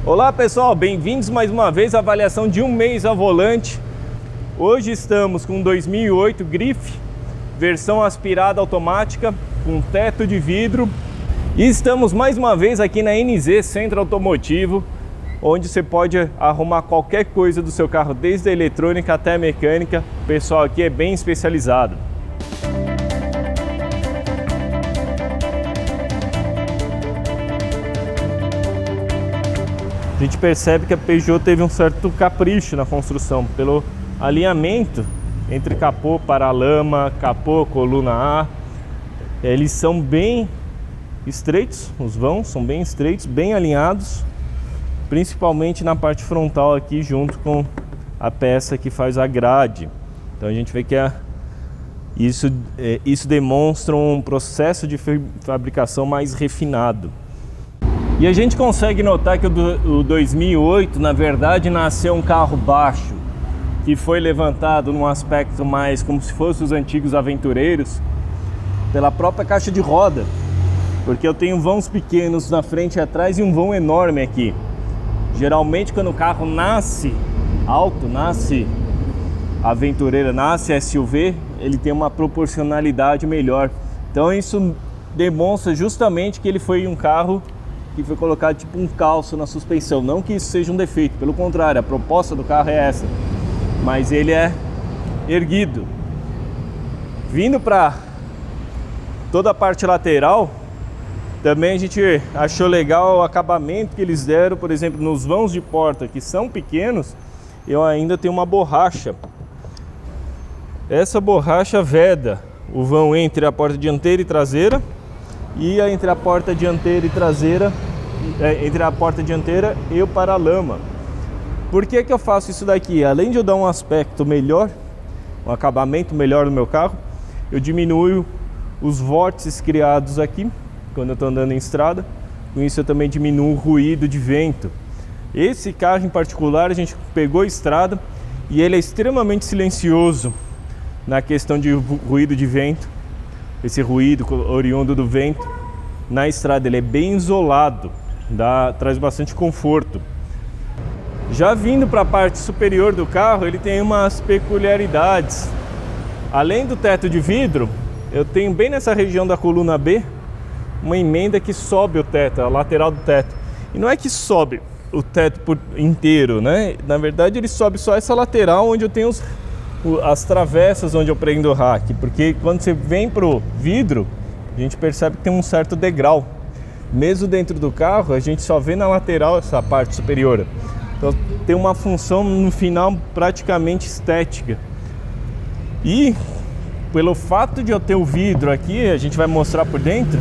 Olá pessoal, bem-vindos mais uma vez à avaliação de um mês ao volante. Hoje estamos com 2008 Grife, versão aspirada automática, com teto de vidro. E estamos mais uma vez aqui na NZ Centro Automotivo, onde você pode arrumar qualquer coisa do seu carro, desde a eletrônica até a mecânica. O pessoal aqui é bem especializado. A gente percebe que a Peugeot teve um certo capricho na construção, pelo alinhamento entre capô, paralama, capô, coluna A. Eles são bem estreitos, os vãos são bem estreitos, bem alinhados, principalmente na parte frontal aqui, junto com a peça que faz a grade. Então a gente vê que isso demonstra um processo de fabricação mais refinado. E a gente consegue notar que o 2008, na verdade, nasceu um carro baixo, que foi levantado num aspecto mais como se fossem os antigos aventureiros, pela própria caixa de roda, porque eu tenho vãos pequenos na frente e atrás e um vão enorme aqui. Geralmente quando o carro nasce alto, nasce aventureira, nasce SUV, ele tem uma proporcionalidade melhor. Então isso demonstra justamente que ele foi um carro que foi colocado tipo um calço na suspensão. Não que isso seja um defeito, pelo contrário, a proposta do carro é essa, mas ele é erguido. Vindo para toda a parte lateral, também a gente achou legal o acabamento que eles deram. Por exemplo, nos vãos de porta, que são pequenos, eu ainda tenho uma borracha. Essa borracha veda o vão entre a porta dianteira e traseira, e entre a porta dianteira e traseira, entre a porta dianteira e o paralama. Por que eu faço isso daqui? Além de eu dar um aspecto melhor, um acabamento melhor no meu carro, eu diminuo os vórtices criados aqui quando eu estou andando em estrada. Com isso eu também diminuo o ruído de vento. Esse carro em particular a gente pegou estrada e ele é extremamente silencioso na questão de ruído de vento. Esse ruído oriundo do vento na estrada, ele é bem isolado, traz bastante conforto. Já vindo para a parte superior do carro, ele tem umas peculiaridades. Além do teto de vidro, eu tenho bem nessa região da coluna B uma emenda que sobe o teto, a lateral do teto. E não é que sobe o teto por inteiro, né? Na verdade ele sobe só essa lateral onde eu tenho as travessas onde eu prendo o rack, porque quando você vem pro vidro, a gente percebe que tem um certo degrau. Mesmo dentro do carro, a gente só vê na lateral essa parte superior. Então tem uma função no final praticamente estética. E pelo fato de eu ter o vidro aqui, a gente vai mostrar por dentro,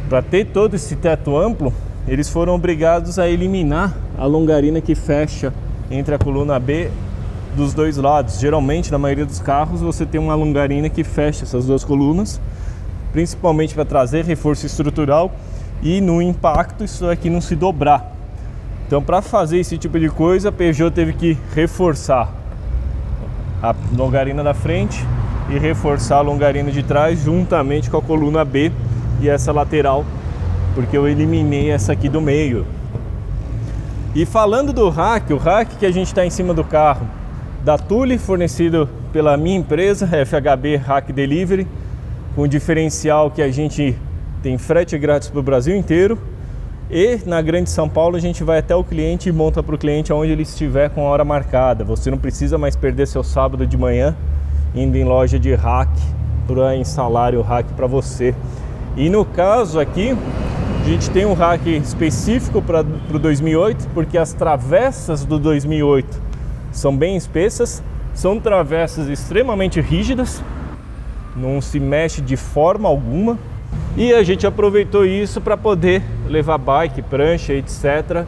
para ter todo esse teto amplo, eles foram obrigados a eliminar a longarina que fecha entre a coluna B dos dois lados. Geralmente, na maioria dos carros, você tem uma longarina que fecha essas duas colunas, principalmente para trazer reforço estrutural e no impacto isso aqui não se dobrar. Então, para fazer esse tipo de coisa, a Peugeot teve que reforçar a longarina da frente e reforçar a longarina de trás juntamente com a coluna B e essa lateral, porque eu eliminei essa aqui do meio. E falando do rack, o rack que a gente está em cima do carro da Thule, fornecido pela minha empresa, FHB Rack Delivery, com o diferencial que a gente tem frete grátis para o Brasil inteiro, e na Grande São Paulo a gente vai até o cliente e monta para o cliente aonde ele estiver com a hora marcada. Você não precisa mais perder seu sábado de manhã indo em loja de rack para instalar o rack para você. E no caso aqui, a gente tem um rack específico para o 2008, porque as travessas do 2008 são bem espessas, são travessas extremamente rígidas, não se mexe de forma alguma. E a gente aproveitou isso para poder levar bike, prancha, etc.,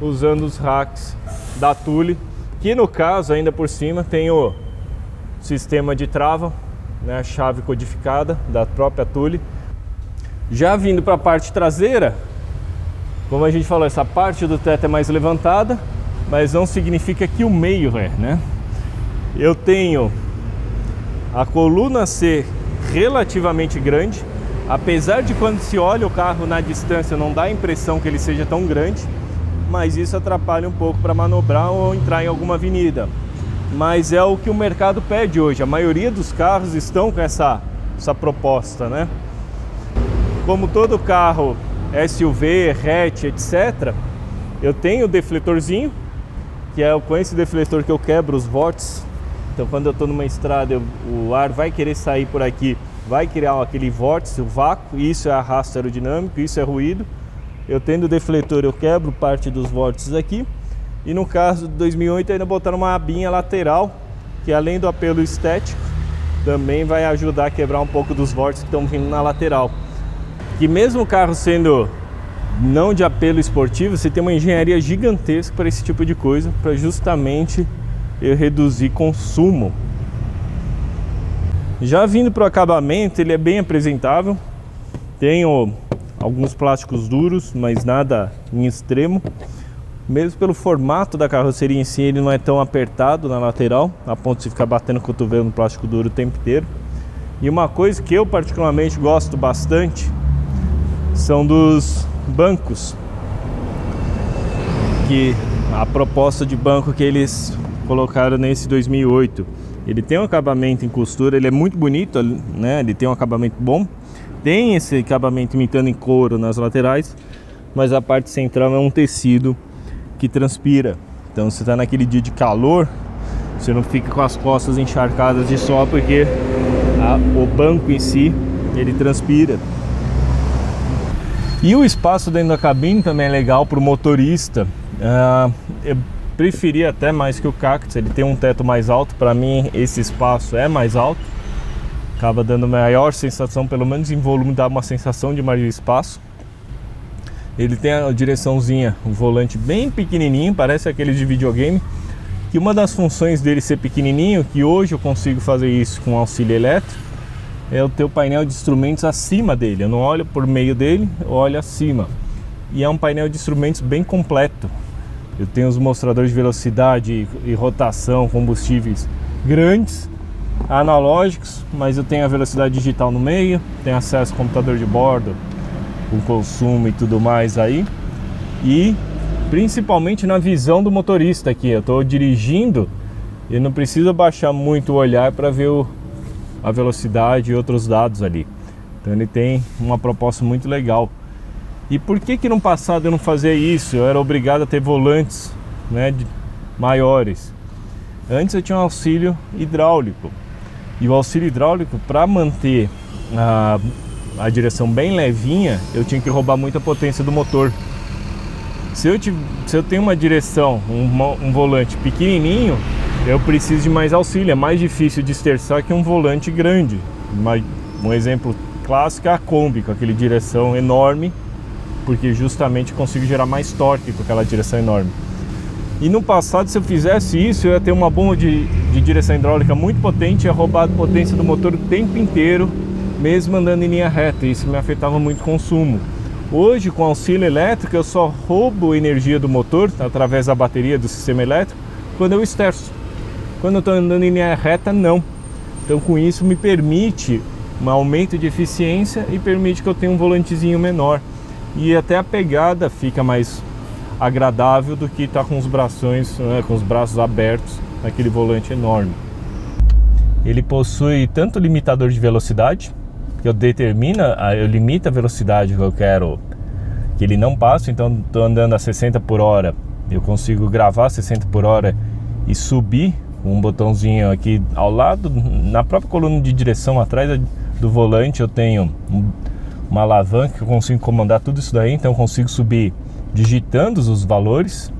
usando os racks da Thule, que no caso, ainda por cima, tem o sistema de trava, né, a chave codificada da própria Thule. Já vindo para a parte traseira, como a gente falou, essa parte do teto é mais levantada, mas não significa que o meio é, né? Eu tenho a coluna C relativamente grande, apesar de quando se olha o carro na distância não dá a impressão que ele seja tão grande. mas isso atrapalha um pouco para manobrar ou entrar em alguma avenida. Mas é o que o mercado pede hoje. A maioria dos carros estão com essa proposta, né? Como todo carro SUV, hatch, etc., eu tenho o defletorzinho, que é com esse defletor que eu quebro os vórtices. Então quando eu estou numa estrada, o ar vai querer sair por aqui, vai criar aquele vórtice, o vácuo, isso é arrasto aerodinâmico, isso é ruído. Eu tendo o defletor, eu quebro parte dos vórtices aqui. E no caso de 2008 ainda botaram uma abinha lateral, que além do apelo estético, também vai ajudar a quebrar um pouco dos vórtices que estão vindo na lateral. Que mesmo o carro sendo não de apelo esportivo, você tem uma engenharia gigantesca para esse tipo de coisa, para justamente eu reduzir consumo. Já vindo para o acabamento, ele é bem apresentável. Tenho alguns plásticos duros, mas nada em extremo. Mesmo pelo formato da carroceria em si, ele não é tão apertado na lateral, a ponto de ficar batendo o cotovelo no plástico duro o tempo inteiro. E uma coisa que eu particularmente gosto bastante são dos bancos, que a proposta de banco que eles colocaram nesse 2008, ele tem um acabamento em costura, ele é muito bonito, né? Ele tem um acabamento bom, tem esse acabamento imitando em couro nas laterais, mas a parte central é um tecido que transpira. Então você está naquele dia de calor, você não fica com as costas encharcadas de sol, porque o banco em si, ele transpira. E o espaço dentro da cabine também é legal para o motorista. Eu preferia até mais que o Cactus, ele tem um teto mais alto. Para mim esse espaço é mais alto, acaba dando maior sensação, pelo menos em volume dá uma sensação de maior espaço. Ele tem a direçãozinha, um volante bem pequenininho, parece aqueles de videogame. Que uma das funções dele ser pequenininho, que hoje eu consigo fazer isso com auxílio elétrico, é o ter o painel de instrumentos acima dele. Eu não olho por meio dele, eu olho acima. E é um painel de instrumentos bem completo. Eu tenho os mostradores de velocidade e rotação, combustíveis grandes, analógicos, mas eu tenho a velocidade digital no meio, tenho acesso ao computador de bordo, o consumo e tudo mais aí. E principalmente na visão do motorista aqui, eu estou dirigindo e não preciso baixar muito o olhar para ver a velocidade e outros dados ali. Então ele tem uma proposta muito legal. E por que no passado eu não fazia isso? Eu era obrigado a ter volantes, né, maiores. Antes eu tinha um auxílio hidráulico, e o auxílio hidráulico, para manter a direção bem levinha, eu tinha que roubar muita potência do motor. Se eu tenho uma direção, um volante pequenininho, eu preciso de mais auxílio, é mais difícil de esterçar que um volante grande. Um exemplo clássico é a Kombi, com aquele direção enorme, porque justamente consigo gerar mais torque com aquela direção enorme. E no passado, se eu fizesse isso, eu ia ter uma bomba de direção hidráulica muito potente, ia roubar a potência do motor o tempo inteiro, mesmo andando em linha reta, e isso me afetava muito o consumo. Hoje, com auxílio elétrico, eu só roubo energia do motor através da bateria do sistema elétrico quando eu esterço. Quando eu estou andando em linha reta, não. Então com isso me permite um aumento de eficiência e permite que eu tenha um volantezinho menor. E até a pegada fica mais agradável do que estar com os braços, né, com os braços abertos naquele volante enorme. Ele possui tanto limitador de velocidade, que eu limito a velocidade que eu quero que ele não passe. Então estou andando a 60 por hora, eu consigo gravar 60 por hora e subir com um botãozinho aqui ao lado, na própria coluna de direção atrás do volante. Eu tenho uma alavanca que eu consigo comandar tudo isso daí, então eu consigo subir digitando os valores.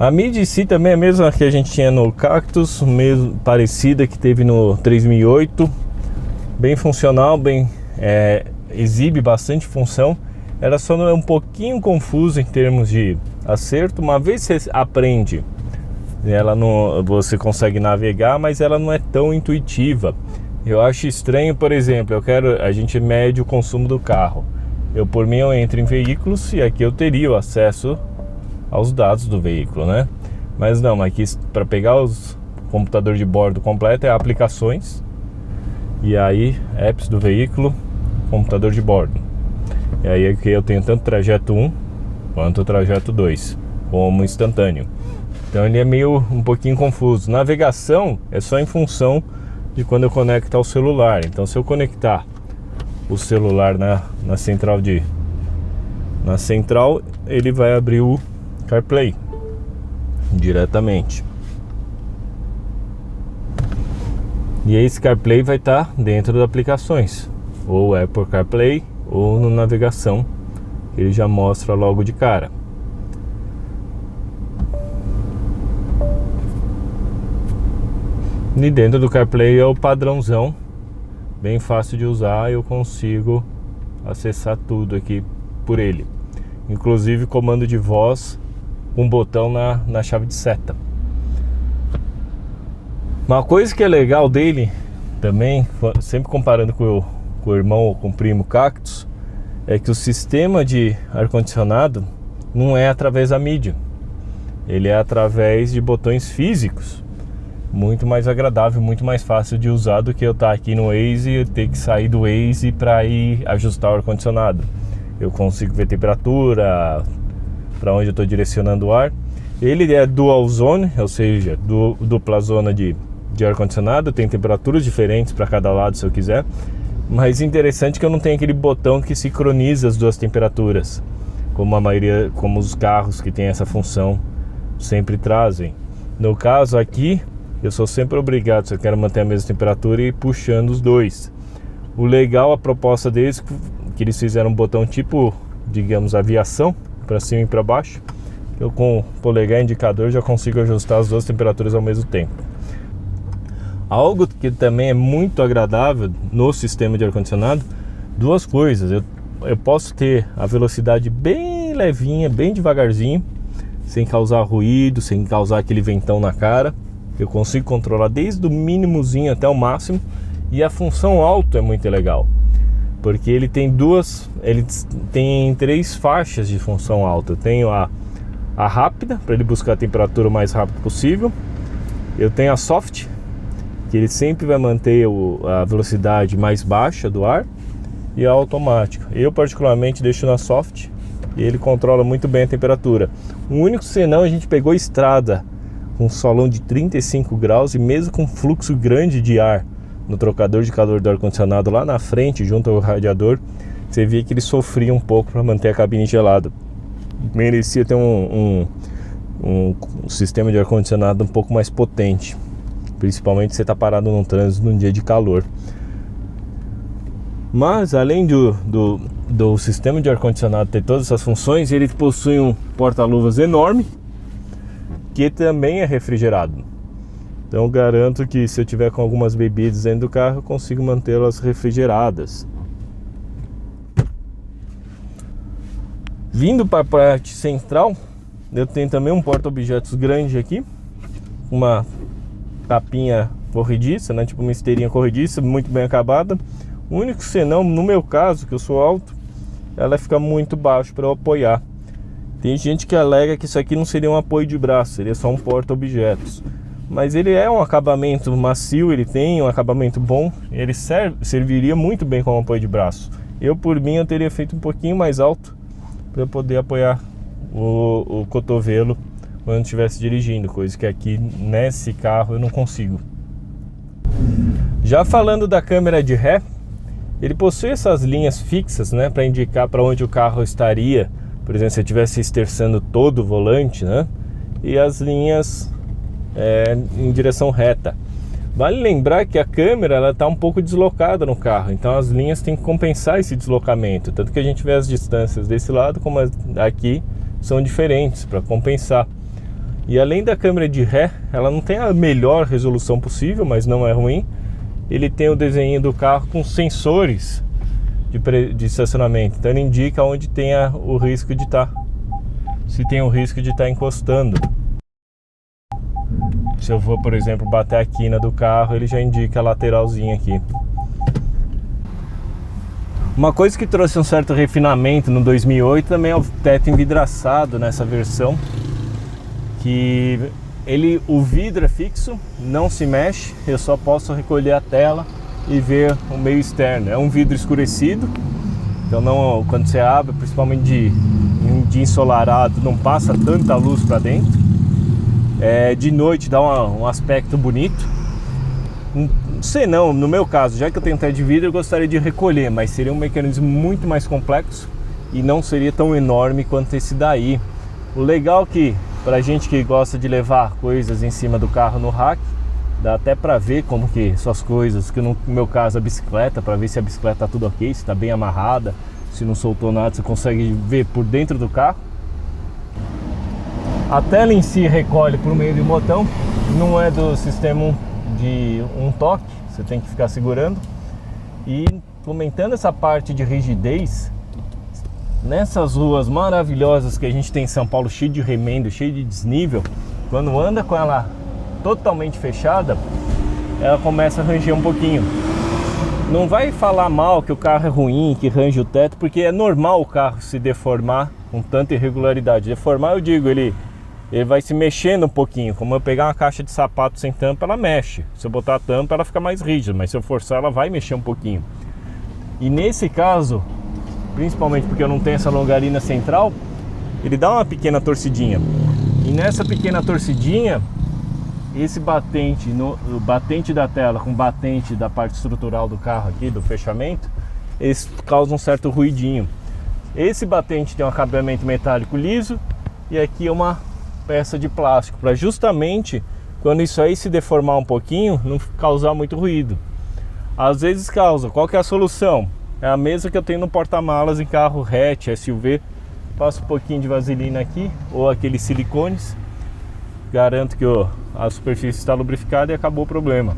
A mídia em si também é a mesma que a gente tinha no Cactus, mesmo parecida que teve no 3008, bem funcional, exibe bastante função. Ela só não é um pouquinho confusa em termos de acerto. Uma vez você aprende, você consegue navegar, mas ela não é tão intuitiva. Eu acho estranho, por exemplo, a gente mede o consumo do carro. Por mim, eu entro em veículos e aqui eu teria o acesso aos dados do veículo, né? Mas não, aqui para pegar o computador de bordo completo é aplicações, e aí apps do veículo, computador de bordo. E aí aqui eu tenho tanto trajeto 1 quanto o trajeto 2. como instantâneo. Então ele é meio um pouquinho confuso. Navegação é só em função de quando eu conecto ao celular. Então se eu conectar o celular na central ele vai abrir o CarPlay diretamente. E esse CarPlay vai estar dentro das aplicações, ou Apple CarPlay ou no navegação, ele já mostra logo de cara. E dentro do CarPlay é o padrãozão, bem fácil de usar, eu consigo acessar tudo aqui por ele, inclusive comando de voz, um botão na chave de seta. Uma coisa que é legal dele também, sempre comparando com o irmão ou com o primo Cactus, é que o sistema de ar-condicionado não é através da mídia, ele é através de botões físicos. Muito mais agradável, muito mais fácil de usar do que eu estar aqui no Waze e ter que sair do Waze para ir ajustar o ar-condicionado. Eu consigo ver temperatura, para onde eu estou direcionando o ar. Ele é dual zone, ou seja, dupla zona de ar-condicionado, tem temperaturas diferentes para cada lado se eu quiser. Mas interessante que eu não tenho aquele botão que sincroniza as duas temperaturas, como os carros que tem essa função sempre trazem. No caso aqui, eu sou sempre obrigado, se eu quero manter a mesma temperatura, e ir puxando os dois. O legal, a proposta deles, que eles fizeram um botão tipo, digamos, aviação, para cima e para baixo. Eu com o polegar indicador já consigo ajustar as duas temperaturas ao mesmo tempo. Algo que também é muito agradável no sistema de ar-condicionado, duas coisas. Eu posso ter a velocidade bem levinha, bem devagarzinho, sem causar ruído, sem causar aquele ventão na cara. Eu consigo controlar desde o mínimozinho até o máximo. E a função alto é muito legal, porque ele tem três faixas de função alta. Eu tenho a rápida, para ele buscar a temperatura o mais rápido possível. Eu tenho a soft, que ele sempre vai manter a velocidade mais baixa do ar, e a automática. Eu particularmente deixo na soft e ele controla muito bem a temperatura. O único senão, a gente pegou estrada com um solão de 35 graus e mesmo com fluxo grande de ar no trocador de calor do ar-condicionado lá na frente, junto ao radiador, você via que ele sofria um pouco para manter a cabine gelada. Merecia ter um sistema de ar-condicionado um pouco mais potente, principalmente se você está parado num trânsito num dia de calor. Mas além do sistema de ar-condicionado ter todas essas funções, ele possui um porta-luvas enorme, que também é refrigerado. Então eu garanto que se eu tiver com algumas bebidas dentro do carro, eu consigo mantê-las refrigeradas. Vindo para a parte central, eu tenho também um porta-objetos grande aqui, uma tapinha corrediça, né? Tipo uma esteirinha corrediça, muito bem acabada. O único senão, no meu caso, que eu sou alto, ela fica muito baixo para eu apoiar. Tem gente que alega que isso aqui não seria um apoio de braço, seria só um porta-objetos. Mas ele é um acabamento macio, ele tem um acabamento bom, ele serviria muito bem como apoio de braço. Eu, por mim, eu teria feito um pouquinho mais alto para eu poder apoiar o cotovelo quando estivesse dirigindo, coisa que aqui nesse carro eu não consigo. Já falando da câmera de ré, ele possui essas linhas fixas, né, para indicar para onde o carro estaria. Por exemplo, se eu estivesse esterçando todo o volante, né, e as linhas em direção reta. Vale lembrar que a câmera está um pouco deslocada no carro, então as linhas têm que compensar esse deslocamento. Tanto que a gente vê as distâncias desse lado como aqui são diferentes para compensar. E além da câmera de ré, ela não tem a melhor resolução possível, mas não é ruim. Ele tem o desenho do carro com sensores de estacionamento, então ele indica onde tem o risco de estar, se tem o risco de estar encostando. Se eu for, por exemplo, bater a quina do carro, ele já indica a lateralzinha aqui. Uma coisa que trouxe um certo refinamento no 2008 também é o teto envidraçado nessa versão, que o vidro é fixo, não se mexe, eu só posso recolher a tela e ver o meio externo. É um vidro escurecido, então quando você abre, principalmente em dia ensolarado não passa tanta luz para dentro. De noite dá um aspecto bonito. Não sei não, no meu caso, já que eu tenho teto de vidro, eu gostaria de recolher, mas seria um mecanismo muito mais complexo e não seria tão enorme quanto esse daí. O legal é que, pra gente que gosta de levar coisas em cima do carro no rack, dá até pra ver como que suas coisas, que no meu caso a bicicleta, pra ver se a bicicleta tá tudo ok, se tá bem amarrada, se não soltou nada, você consegue ver por dentro do carro. A tela em si recolhe por meio de um botão, não é do sistema de um toque, você tem que ficar segurando. E comentando essa parte de rigidez, nessas ruas maravilhosas que a gente tem em São Paulo, cheio de remendo, cheio de desnível, quando anda com ela totalmente fechada, ela começa a ranger um pouquinho. Não vai falar mal que o carro é ruim, que range o teto, porque é normal o carro se deformar com tanta irregularidade. Deformar, eu digo, ele vai se mexendo um pouquinho. Como eu pegar uma caixa de sapato sem tampa, ela mexe. Se eu botar a tampa, ela fica mais rígida, mas se eu forçar, ela vai mexer um pouquinho. E nesse caso, principalmente porque eu não tenho essa longarina central, ele dá uma pequena torcidinha. E nessa pequena torcidinha, esse batente, o batente da tela com o batente da parte estrutural do carro aqui, do fechamento, eles causam um certo ruidinho. Esse batente tem um acabamento metálico liso e aqui é uma peça de plástico, para justamente quando isso aí se deformar um pouquinho, não causar muito ruído. Às vezes causa. Qual que é a solução? É a mesma que eu tenho no porta-malas em carro hatch, SUV. Passo um pouquinho de vaselina aqui, ou aqueles silicones. Garanto que a superfície está lubrificada e acabou o problema.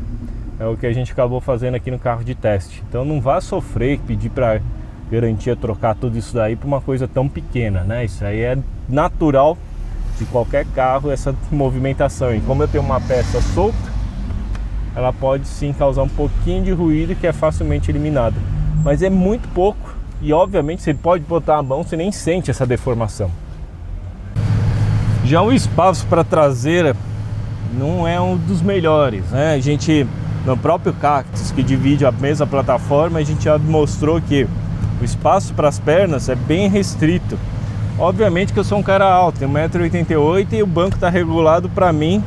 É o que a gente acabou fazendo aqui no carro de teste. Então não vá sofrer, pedir para garantia trocar tudo isso daí por uma coisa tão pequena, né? Isso aí é natural de qualquer carro, essa movimentação. E como eu tenho uma peça solta, ela pode sim causar um pouquinho de ruído que é facilmente eliminado. Mas é muito pouco e obviamente você pode botar a mão, você nem sente essa deformação. Já o espaço para traseira não é um dos melhores, né? A gente, no próprio Cactus, que divide a mesma plataforma, a gente já mostrou que o espaço para as pernas é bem restrito. Obviamente que eu sou um cara alto, tenho 1,88 m e o banco está regulado para mim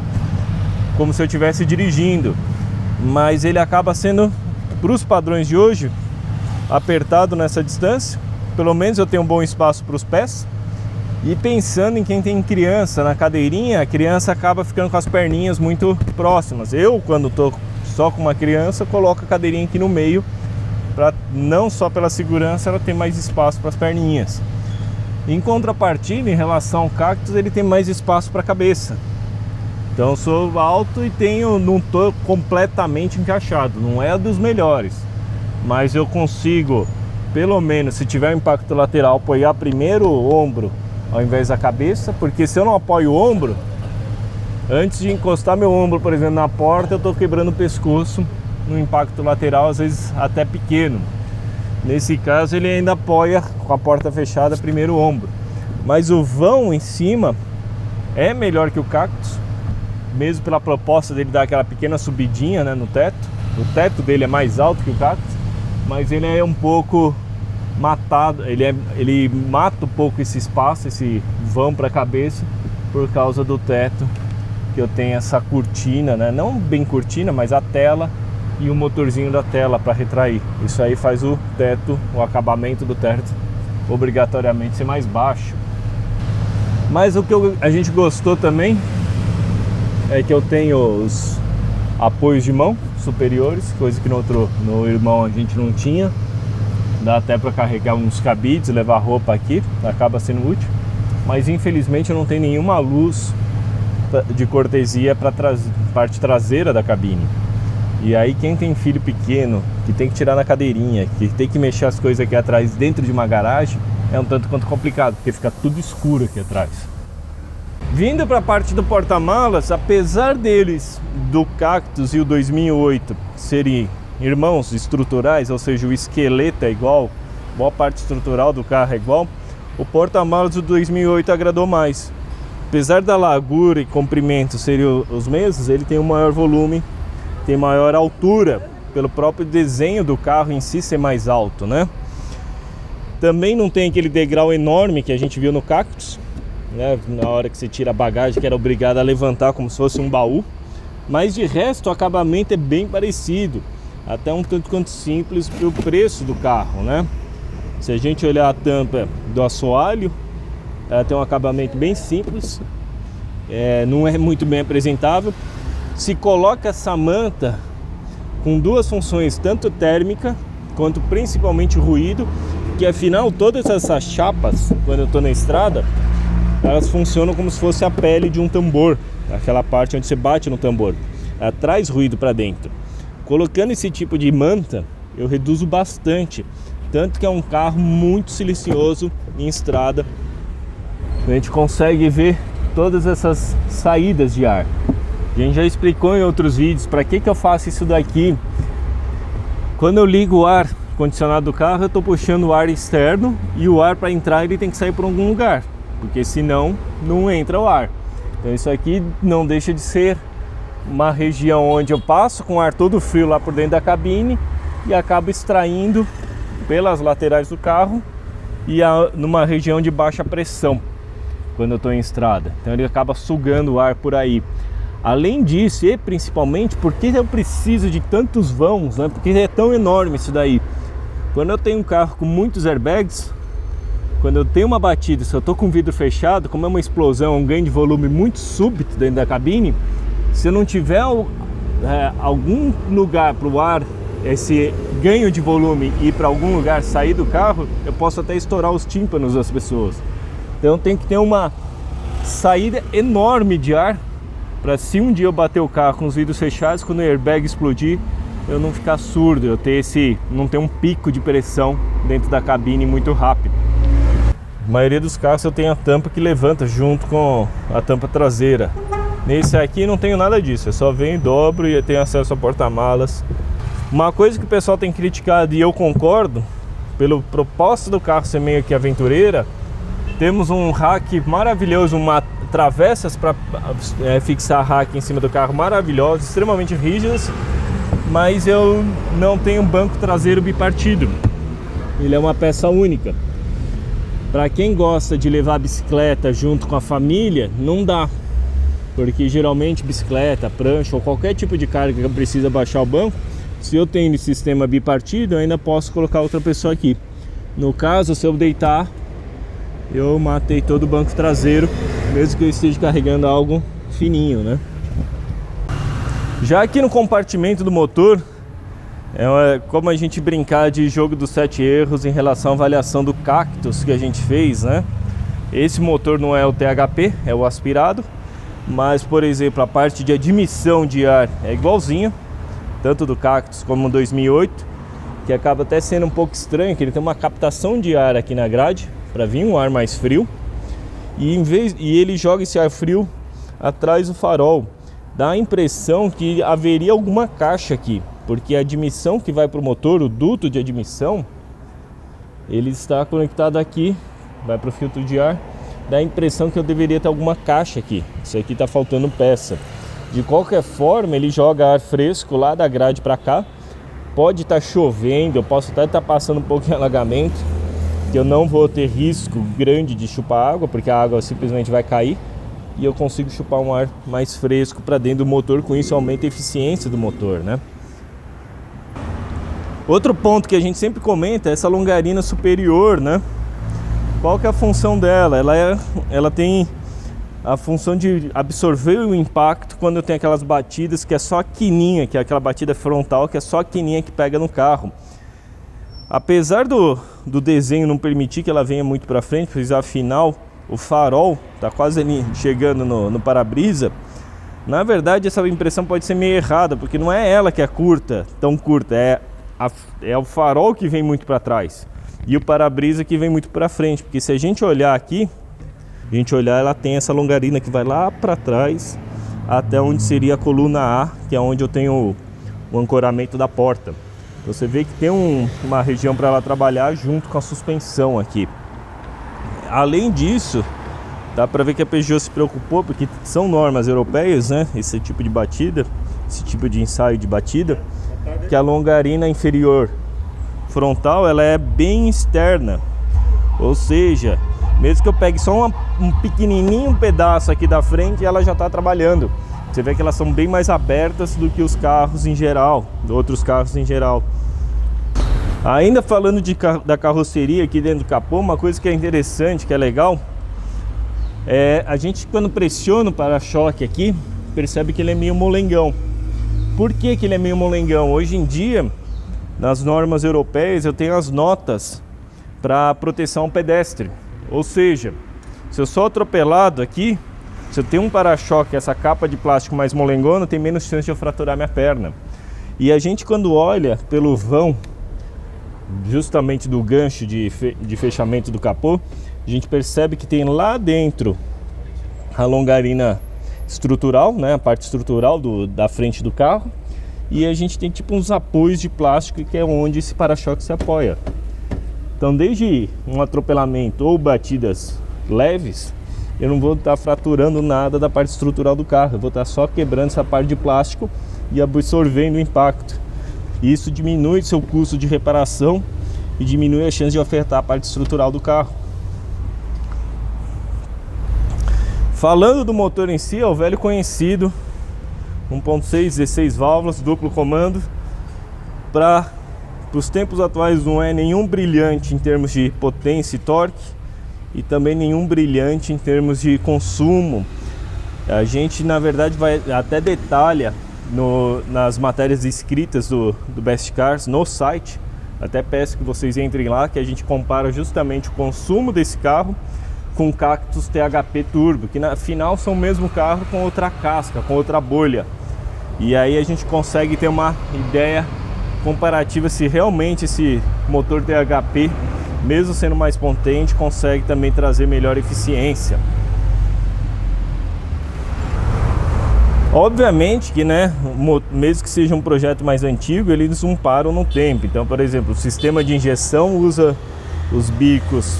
como se eu estivesse dirigindo. Mas ele acaba sendo, para os padrões de hoje, apertado nessa distância. Pelo menos eu tenho um bom espaço para os pés. E pensando em quem tem criança na cadeirinha, a criança acaba ficando com as perninhas muito próximas. Eu, quando estou só com uma criança, coloco a cadeirinha aqui no meio, para não só pela segurança, ela ter mais espaço para as perninhas. Em contrapartida, em relação ao Cactus, ele tem mais espaço para a cabeça. Então eu sou alto e não estou completamente encaixado, não é dos melhores, mas eu consigo, pelo menos se tiver um impacto lateral, apoiar primeiro o ombro ao invés da cabeça, porque se eu não apoio o ombro, antes de encostar meu ombro, por exemplo, na porta, eu estou quebrando o pescoço no impacto lateral, às vezes até pequeno. Nesse caso ele ainda apoia com a porta fechada primeiro o ombro. Mas o vão em cima é melhor que o Cactus, mesmo pela proposta dele dar aquela pequena subidinha, né, no teto. O teto dele é mais alto que o Cactus, mas ele é um pouco matado, ele mata um pouco esse espaço, esse vão para a cabeça, por causa do teto, que eu tenho essa cortina, né, não bem cortina, mas a tela e o motorzinho da tela para retrair. Isso aí faz o teto, o acabamento do teto obrigatoriamente ser mais baixo. Mas o que a gente gostou também é que eu tenho os apoios de mão superiores, coisa que no irmão a gente não tinha. Dá até para carregar uns cabides, levar roupa aqui, acaba sendo útil. Mas infelizmente eu não tenho nenhuma luz de cortesia para parte traseira da cabine. E aí quem tem filho pequeno, que tem que tirar na cadeirinha, que tem que mexer as coisas aqui atrás dentro de uma garagem, é um tanto quanto complicado, porque fica tudo escuro aqui atrás. Vindo para a parte do porta-malas, apesar deles, do Cactus e o 2008, serem irmãos estruturais, ou seja, o esqueleto é igual, boa parte estrutural do carro é igual, o porta-malas do 2008 agradou mais. Apesar da largura e comprimento serem os mesmos, ele tem um maior volume, tem maior altura, pelo próprio desenho do carro em si ser mais alto, né? Também não tem aquele degrau enorme que a gente viu no Cactus, né? Na hora que você tira a bagagem, que era obrigado a levantar como se fosse um baú. Mas de resto o acabamento é bem parecido, até um tanto quanto simples para o preço do carro, né? Se a gente olhar a tampa do assoalho, ela tem um acabamento bem simples, não é muito bem apresentável. Se coloca essa manta com duas funções, tanto térmica quanto principalmente ruído, que afinal todas essas chapas, quando eu estou na estrada, elas funcionam como se fosse a pele de um tambor, aquela parte onde você bate no tambor, ela traz ruído para dentro. Colocando esse tipo de manta, eu reduzo bastante, tanto que é um carro muito silencioso em estrada. A gente consegue ver todas essas saídas de ar. A gente já explicou em outros vídeos para que eu faço isso daqui. Quando eu ligo o ar condicionado do carro, eu estou puxando o ar externo, e o ar, para entrar, ele tem que sair por algum lugar, porque senão não entra o ar. Então isso aqui não deixa de ser uma região onde eu passo com o ar todo frio lá por dentro da cabine e acabo extraindo pelas laterais do carro e numa região de baixa pressão quando eu estou em estrada. Então ele acaba sugando o ar por aí. Além disso, e principalmente, porque eu preciso de tantos vãos, né? Porque é tão enorme isso daí. Quando eu tenho um carro com muitos airbags, quando eu tenho uma batida, se eu estou com o vidro fechado, como é uma explosão, um ganho de volume muito súbito dentro da cabine, se eu não tiver algum lugar para o ar, esse ganho de volume, ir para algum lugar, sair do carro, eu posso até estourar os tímpanos das pessoas. Então tem que ter uma saída enorme de ar, para se um dia eu bater o carro com os vidros fechados, quando o airbag explodir, eu não ficar surdo, eu ter não ter um pico de pressão dentro da cabine muito rápido. A maioria dos carros eu tenho a tampa que levanta junto com a tampa traseira. Nesse aqui não tenho nada disso, eu só venho, dobro e tenho acesso a porta-malas. Uma coisa que o pessoal tem criticado, e eu concordo, pelo propósito do carro ser meio que aventureira, temos um rack maravilhoso, travessas para fixar rack em cima do carro maravilhosas, extremamente rígidas, mas eu não tenho um banco traseiro bipartido. Ele é uma peça única. Para quem gosta de levar bicicleta junto com a família, não dá, porque geralmente bicicleta, prancha ou qualquer tipo de carga que precisa baixar o banco, se eu tenho esse sistema bipartido, eu ainda posso colocar outra pessoa aqui. No caso, se eu deitar, eu matei todo o banco traseiro, mesmo que eu esteja carregando algo fininho, né? Já aqui no compartimento do motor, é como a gente brincar de jogo dos 7 erros em relação à avaliação do Cactus que a gente fez, né? Esse motor não é o THP, é o aspirado, mas, por exemplo, a parte de admissão de ar é igualzinho, tanto do Cactus como no 2008, que acaba até sendo um pouco estranho, que ele tem uma captação de ar aqui na grade, para vir um ar mais frio, e ele joga esse ar frio atrás do farol. Dá a impressão que haveria alguma caixa aqui, porque a admissão que vai para o motor, o duto de admissão, ele está conectado aqui, vai para o filtro de ar. Dá a impressão que eu deveria ter alguma caixa aqui. Isso aqui está faltando peça. De qualquer forma, ele joga ar fresco lá da grade para cá. Pode estar chovendo, eu posso até estar passando um pouco de alagamento, que eu não vou ter risco grande de chupar água, porque a água simplesmente vai cair, e eu consigo chupar um ar mais fresco para dentro do motor. Com isso aumenta a eficiência do motor, né? Outro ponto que a gente sempre comenta é essa longarina superior, né? Qual que é a função dela? Ela tem a função de absorver o impacto quando eu tenho aquelas batidas que é só a quininha, que é aquela batida frontal, que é só a quininha que pega no carro. Apesar do desenho não permitir que ela venha muito para frente, pois afinal o farol está quase ali chegando no para-brisa, na verdade essa impressão pode ser meio errada, porque não é ela que é curta, tão curta, é o farol que vem muito para trás e o para-brisa que vem muito para frente, porque se a gente olhar aqui, ela tem essa longarina que vai lá para trás até onde seria a coluna A, que é onde eu tenho o ancoramento da porta. Você vê que tem uma região para ela trabalhar junto com a suspensão aqui. Além disso, dá para ver que a Peugeot se preocupou, porque são normas europeias, né? Esse tipo de batida, esse tipo de ensaio de batida, que a longarina inferior frontal ela é bem externa, Ou seja, mesmo que eu pegue só um pequenininho pedaço aqui da frente, ela já está trabalhando. Você vê que elas são bem mais abertas do que os carros em geral, outros carros em geral. Ainda falando da carroceria aqui dentro do capô, uma coisa que é interessante, que é legal, a gente quando pressiona o para-choque aqui, percebe que ele é meio molengão. Por que que ele é meio molengão? Hoje em dia, nas normas europeias, eu tenho as notas para proteção ao pedestre. Ou seja, se eu sou atropelado aqui, se eu tenho um para-choque, essa capa de plástico mais molengona, tem menos chance de eu fraturar minha perna. E a gente, quando olha pelo vão, justamente do gancho de fechamento do capô, a gente percebe que tem lá dentro a longarina estrutural, né, a parte estrutural da frente do carro, e a gente tem tipo uns apoios de plástico que é onde esse para-choque se apoia. Então, desde um atropelamento ou batidas leves, eu não vou estar fraturando nada da parte estrutural do carro, eu vou estar só quebrando essa parte de plástico e absorvendo o impacto. Isso diminui seu custo de reparação e diminui a chance de afetar a parte estrutural do carro. Falando do motor em si, é o velho conhecido 1.6, 16 válvulas, duplo comando. Para os tempos atuais não é nenhum brilhante em termos de potência e torque, e também nenhum brilhante em termos de consumo. A gente na verdade vai até detalha nas matérias escritas do Best Cars no site. Até peço que vocês entrem lá, que a gente compara justamente o consumo desse carro com o Cactus THP Turbo, que na final são o mesmo carro com outra casca, com outra bolha. E aí a gente consegue ter uma ideia comparativa se realmente esse motor THP, mesmo sendo mais potente, consegue também trazer melhor eficiência. Obviamente que, né, mesmo que seja um projeto mais antigo, eles não param no tempo. Então, por exemplo, o sistema de injeção usa os bicos,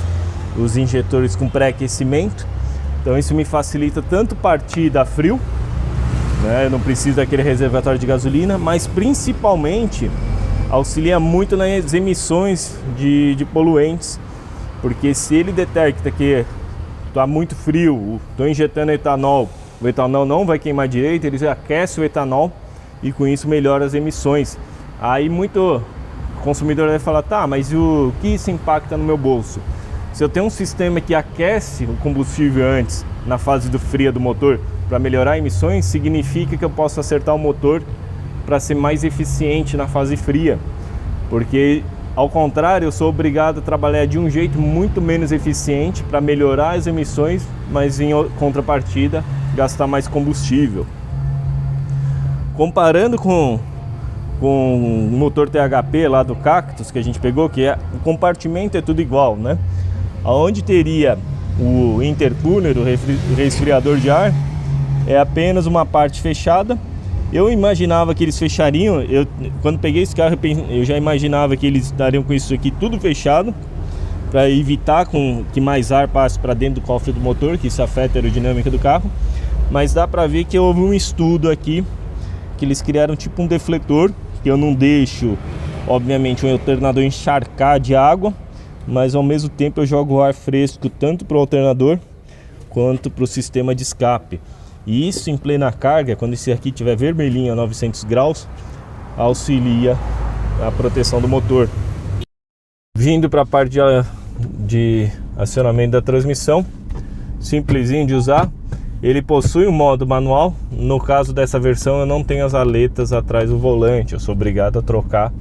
os injetores com pré-aquecimento. Então isso me facilita tanto partir da frio, né, eu não preciso daquele reservatório de gasolina, mas principalmente auxilia muito nas emissões de poluentes. Porque se ele detecta que está muito frio, estou injetando etanol, o etanol não vai queimar direito, ele aquece o etanol e com isso melhora as emissões. Aí muito consumidor vai falar, tá, mas o que isso impacta no meu bolso? Se eu tenho um sistema que aquece o combustível antes, na fase do frio do motor, para melhorar emissões, significa que eu posso acertar o motor para ser mais eficiente na fase fria. Porque, ao contrário, eu sou obrigado a trabalhar de um jeito muito menos eficiente para melhorar as emissões, mas em contrapartida, gastar mais combustível. Comparando com o motor THP lá do Cactus que a gente pegou, que o compartimento é tudo igual, né? Aonde teria o intercooler, o resfriador de ar, é apenas uma parte fechada. Eu imaginava que eles fechariam, quando peguei esse carro eu já imaginava que eles estariam com isso aqui tudo fechado, para evitar que mais ar passe para dentro do cofre do motor, que isso afeta a aerodinâmica do carro. Mas dá para ver que houve um estudo aqui, que eles criaram tipo um defletor, que eu não deixo, obviamente, um alternador encharcar de água, mas ao mesmo tempo eu jogo o ar fresco tanto para o alternador quanto para o sistema de escape. E isso em plena carga, quando esse aqui estiver vermelhinho a 900 graus, auxilia a proteção do motor. Vindo para a parte de acionamento da transmissão, simplesinho de usar. Ele possui um modo manual. No caso dessa versão eu não tenho as aletas atrás do volante, eu sou obrigado a trocar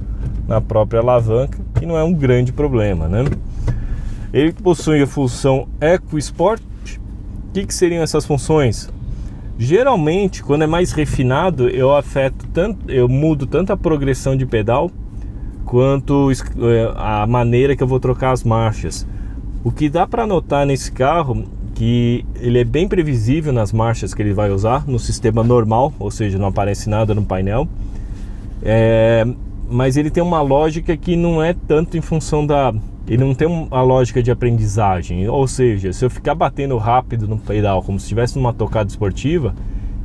na própria alavanca, que não é um grande problema, né? Ele possui a função Eco Sport. O que seriam essas funções? Geralmente, quando é mais refinado, eu mudo tanto a progressão de pedal quanto a maneira que eu vou trocar as marchas. O que dá para notar nesse carro que ele é bem previsível nas marchas que ele vai usar no sistema normal, ou seja, não aparece nada no painel. Mas ele tem uma lógica que não é tanto em função ele não tem uma lógica de aprendizagem, ou seja, se eu ficar batendo rápido no pedal como se estivesse numa tocada esportiva,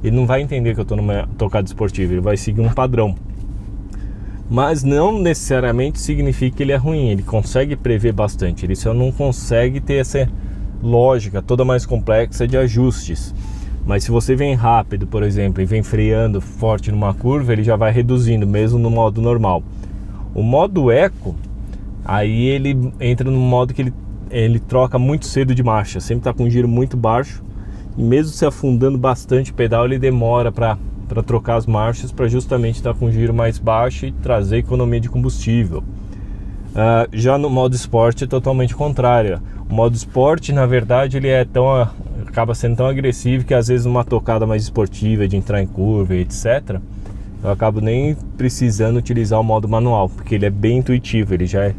ele não vai entender que eu estou numa tocada esportiva, ele vai seguir um padrão. mas não necessariamente significa que ele é ruim. Ele consegue prever bastante, ele só não consegue ter essa lógica toda mais complexa de ajustes. Mas se você vem rápido, por exemplo, e vem freando forte numa curva, ele já vai reduzindo, mesmo no modo normal. O modo Eco, aí ele entra no modo que ele troca muito cedo de marcha, sempre está com um giro muito baixo, e mesmo se afundando bastante o pedal, ele demora para trocar as marchas, para justamente estar com um giro mais baixo e trazer economia de combustível. Já no modo Sport é totalmente contrário. O modo Sport, na verdade, ele acaba sendo tão agressivo que às vezes numa tocada mais esportiva, de entrar em curva, etc., eu acabo nem precisando utilizar o modo manual, porque ele é bem intuitivo, ele já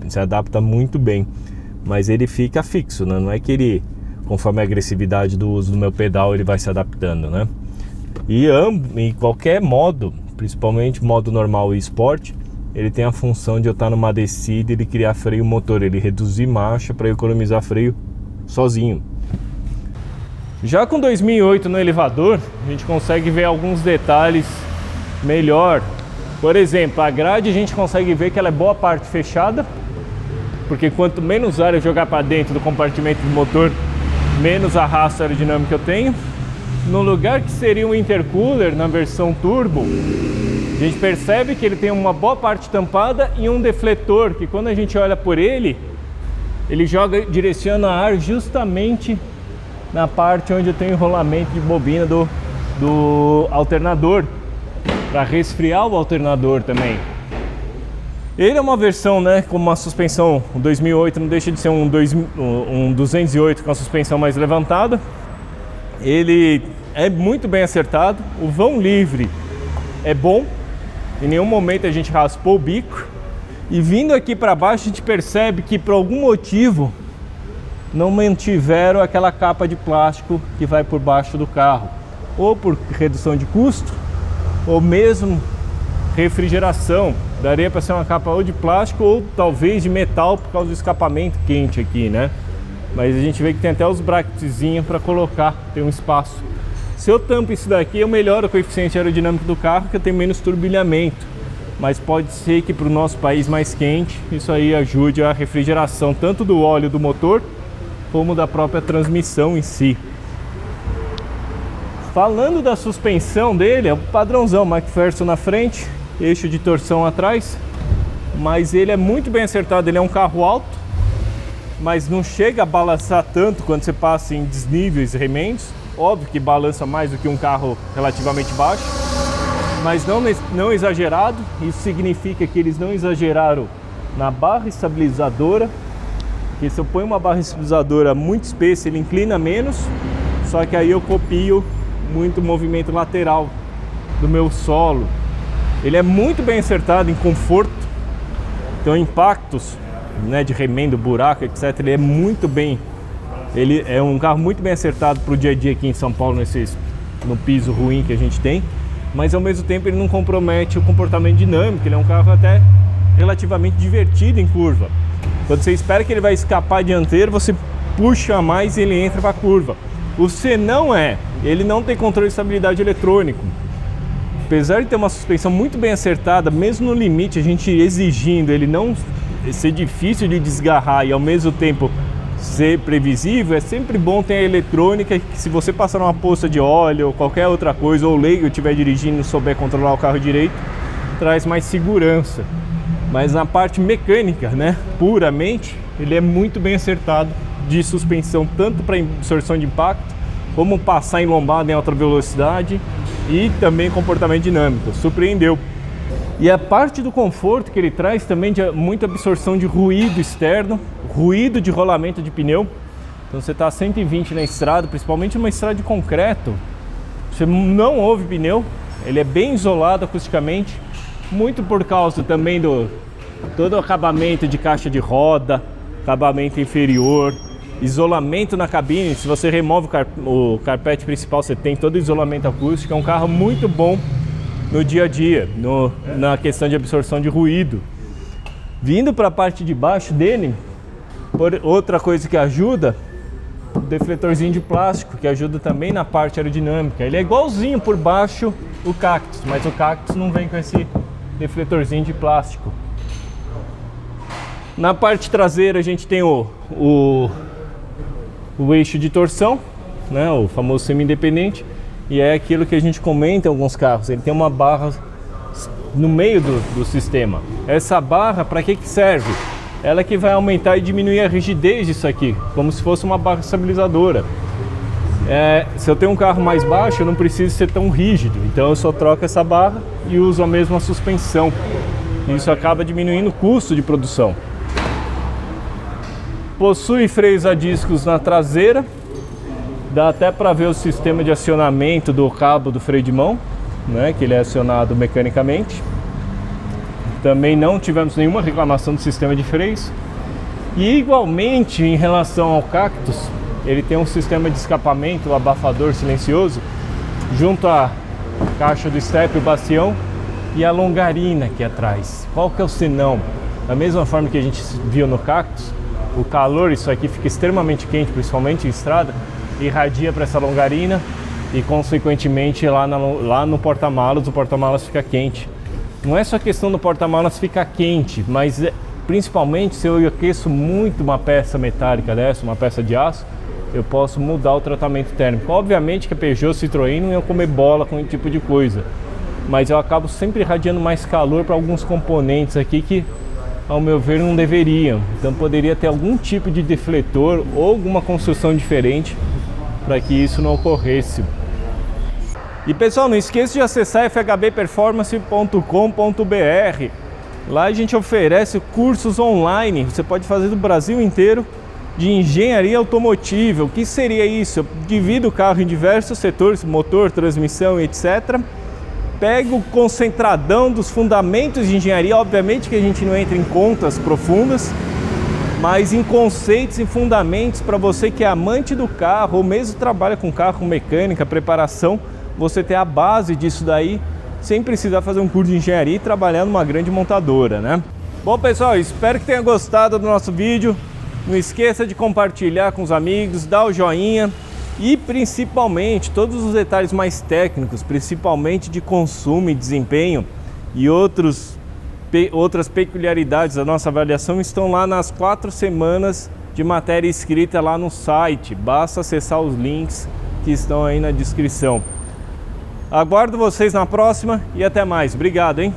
se adapta muito bem, mas ele fica fixo, né? Não é que ele, conforme a agressividade do uso do meu pedal, ele vai se adaptando, né? E em qualquer modo, principalmente modo normal e Sport, ele tem a função de eu estar numa descida e ele criar freio motor, ele reduzir marcha para economizar freio sozinho. Já com 2008 no elevador, a gente consegue ver alguns detalhes melhor. Por exemplo, a grade a gente consegue ver que ela é boa parte fechada, porque quanto menos ar eu jogar para dentro do compartimento do motor, menos arrasto aerodinâmico eu tenho. No lugar que seria um intercooler na versão turbo, a gente percebe que ele tem uma boa parte tampada e um defletor, que quando a gente olha por ele direciona ar justamente na parte onde eu tenho enrolamento de bobina do alternador, para resfriar o alternador também. Ele é uma versão, né, com uma suspensão 2008, não deixa de ser um 208 com a suspensão mais levantada. Ele é muito bem acertado, o vão livre é bom, em nenhum momento a gente raspou o bico. E vindo aqui para baixo a gente percebe que por algum motivo não mantiveram aquela capa de plástico que vai por baixo do carro, ou por redução de custo, ou mesmo refrigeração. Daria para ser uma capa ou de plástico ou talvez de metal por causa do escapamento quente aqui, né? Mas a gente vê que tem até os bracketzinhos para colocar, tem um espaço. Se eu tampo isso daqui, eu melhoro o coeficiente aerodinâmico do carro, que eu tenho menos turbilhamento. Mas pode ser que para o nosso país mais quente, isso aí ajude a refrigeração tanto do óleo do motor, como da própria transmissão em si. Falando da suspensão dele, é o padrãozão, McPherson na frente, eixo de torção atrás, mas ele é muito bem acertado, ele é um carro alto, mas não chega a balançar tanto quando você passa em desníveis remendos. Óbvio que balança mais do que um carro relativamente baixo, mas não exagerado. Isso significa que eles não exageraram na barra estabilizadora, porque se eu ponho uma barra estabilizadora muito espessa, ele inclina menos, só que aí eu copio muito movimento lateral do meu solo. Ele é muito bem acertado em conforto, então impactos, né, de remendo, buraco, etc, ele é muito bem. Ele é um carro muito bem acertado para o dia a dia aqui em São Paulo, no piso ruim que a gente tem, mas ao mesmo tempo ele não compromete o comportamento dinâmico. Ele é um carro até relativamente divertido em curva. Quando você espera que ele vai escapar dianteiro, você puxa mais e ele entra para a curva. O C ele não tem controle de estabilidade eletrônico. Apesar de ter uma suspensão muito bem acertada, mesmo no limite, a gente exigindo ele não ser difícil de desgarrar e ao mesmo tempo ser previsível, é sempre bom ter a eletrônica, que se você passar numa poça de óleo ou qualquer outra coisa, ou o leigo estiver dirigindo e não souber controlar o carro direito, traz mais segurança. Mas na parte mecânica, né, puramente, ele é muito bem acertado de suspensão, tanto para absorção de impacto, como passar em lombada em alta velocidade e também comportamento dinâmico. Surpreendeu. E a parte do conforto que ele traz também de muita absorção de ruído externo, ruído de rolamento de pneu. Então você está a 120 na estrada, principalmente numa estrada de concreto, você não ouve pneu, ele é bem isolado acusticamente, muito por causa também do todo o acabamento de caixa de roda, acabamento inferior, isolamento na cabine. Se você remove o carpete principal, você tem todo o isolamento acústico. É um carro muito bom no dia a dia, na questão de absorção de ruído. Vindo para a parte de baixo dele, outra coisa que ajuda, o defletorzinho de plástico, que ajuda também na parte aerodinâmica. Ele é igualzinho por baixo o Cactus, mas o Cactus não vem com esse defletorzinho de plástico. Na parte traseira a gente tem o eixo de torção, né, o famoso semi-independente, e é aquilo que a gente comenta em alguns carros, ele tem uma barra no meio do sistema. Essa barra, para que serve? Ela que vai aumentar e diminuir a rigidez disso aqui, como se fosse uma barra estabilizadora. Se eu tenho um carro mais baixo, eu não preciso ser tão rígido, então eu só troco essa barra e uso a mesma suspensão. Isso acaba diminuindo o custo de produção. Possui freios a discos na traseira, dá até para ver o sistema de acionamento do cabo do freio de mão, né, que ele é acionado mecanicamente. Também não tivemos nenhuma reclamação do sistema de freios. E igualmente em relação ao Cactus, ele tem um sistema de escapamento, o abafador silencioso, junto à caixa do step, o bastião e a longarina aqui atrás. Qual que é o senão? Da mesma forma que a gente viu no Cactus, o calor, isso aqui fica extremamente quente, principalmente em estrada, irradia para essa longarina e consequentemente lá no porta-malas, o porta-malas fica quente. Não é só questão do porta-malas ficar quente, mas principalmente se eu aqueço muito uma peça metálica dessa, uma peça de aço, eu posso mudar o tratamento térmico. Obviamente que a Peugeot, Citroën não ia comer bola com esse tipo de coisa, mas eu acabo sempre irradiando mais calor para alguns componentes aqui que, ao meu ver, não deveriam. Então poderia ter algum tipo de defletor ou alguma construção diferente para que isso não ocorresse. E pessoal, não esqueça de acessar fhbperformance.com.br. Lá a gente oferece cursos online, você pode fazer do Brasil inteiro, de engenharia automotiva. O que seria isso? Eu divido o carro em diversos setores, motor, transmissão, etc. Pego o concentradão dos fundamentos de engenharia. Obviamente que a gente não entra em contas profundas, mas em conceitos e fundamentos para você que é amante do carro ou mesmo trabalha com carro, com mecânica, preparação, você ter a base disso daí sem precisar fazer um curso de engenharia e trabalhar numa grande montadora, né? Bom pessoal, espero que tenha gostado do nosso vídeo. Não esqueça de compartilhar com os amigos, dar o joinha e principalmente todos os detalhes mais técnicos, principalmente de consumo e desempenho e outras peculiaridades da nossa avaliação estão lá nas 4 semanas de matéria escrita lá no site. Basta acessar os links que estão aí na descrição. Aguardo vocês na próxima e até mais. Obrigado, hein?